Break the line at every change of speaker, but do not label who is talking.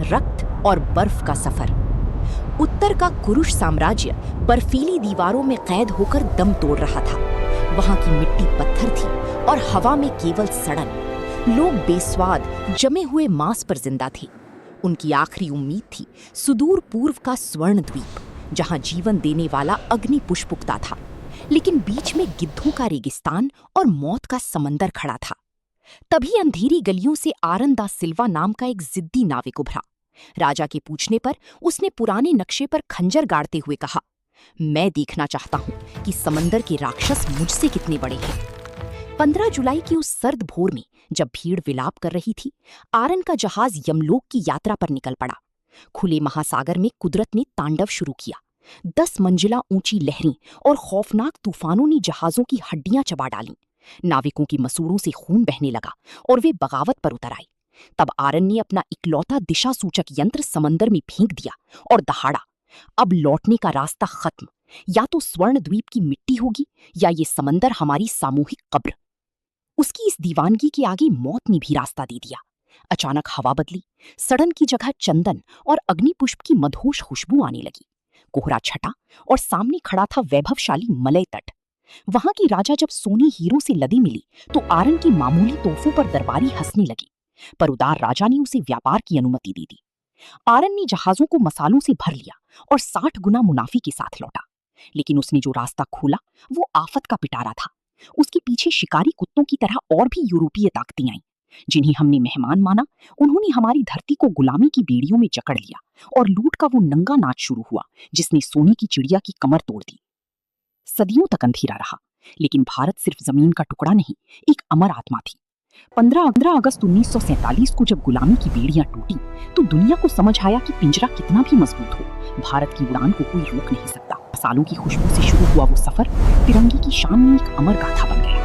रक्त और बर्फ का सफर। उत्तर का कुरुश साम्राज्य बर्फीली दीवारों में कैद होकर दम तोड़ रहा था। वहां की मिट्टी पत्थर थी और हवा में केवल सड़न। लोग बेस्वाद जमे हुए मांस पर जिंदा थे। उनकी आखिरी उम्मीद थी सुदूर पूर्व का स्वर्ण द्वीप, जहां जीवन देने वाला अग्नि पुष्प उगता था। लेकिन बीच में गिद्धों का रेगिस्तान और मौत का समंदर खड़ा था। तभी अंधेरी गलियों से आरन दा सिल्वा नाम का एक जिद्दी नाविक उभरा। राजा के पूछने पर उसने पुराने नक्शे पर खंजर गाड़ते हुए कहा, मैं देखना चाहता हूं कि समंदर के राक्षस मुझसे कितने बड़े हैं। 15 जुलाई की उस सर्द भोर में जब भीड़ विलाप कर रही थी, आरन का जहाज यमलोक की यात्रा पर निकल पड़ा। खुले महासागर में कुदरत ने तांडव शुरू किया। 10 मंजिला ऊंची लहरें और खौफनाक तूफानों ने जहाजों की हड्डियां चबा डालीं। नाविकों की मसूड़ों से खून बहने लगा और वे बगावत पर उतर आए। तब आरन ने अपना इकलौता दिशा सूचक यंत्र समंदर में फेंक दिया और दहाड़ा, अब लौटने का रास्ता खत्म। या तो स्वर्ण द्वीप की मिट्टी होगी या ये समंदर हमारी सामूहिक कब्र। उसकी इस दीवानगी के आगे मौत ने भी रास्ता दे दिया। अचानक हवा बदली, सड़न की जगह चंदन और अग्निपुष्प की मधोश खुशबू आने लगी। कोहरा छटा और सामने खड़ा था वैभवशाली मलय तट। वहां की राजा जब सोने हीरों से लदी मिली तो आरन की मामूली तोहफों पर दरबारी हंसने लगी, पर उदार राजा ने उसे व्यापार की अनुमति दे दी। आरन ने जहाजों को मसालों से भर लिया और 60 गुना मुनाफे के साथ लौटा। लेकिन उसने जो रास्ता खोला वो आफत का पिटारा था। उसके पीछे शिकारी कुत्तों की तरह और भी यूरोपीय ताकतें आईं। जिन्हें हमने मेहमान माना, उन्होंने हमारी धरती को गुलामी की बेड़ियों में जकड़ लिया और लूट का वो नंगा नाच शुरू हुआ जिसने सोने की चिड़िया की कमर तोड़ दी। सदियों तक अंधेरा रहा, लेकिन भारत सिर्फ जमीन का टुकड़ा नहीं, एक अमर आत्मा थी। 15 अगस्त 1947 को जब गुलामी की बेड़ियां टूटी तो दुनिया को समझ आया कि पिंजरा कितना भी मजबूत हो, भारत की उड़ान को कोई रोक नहीं सकता। सालों की खुशबू से शुरू हुआ वो सफर तिरंगे की शान में एक अमर गाथा बन गया।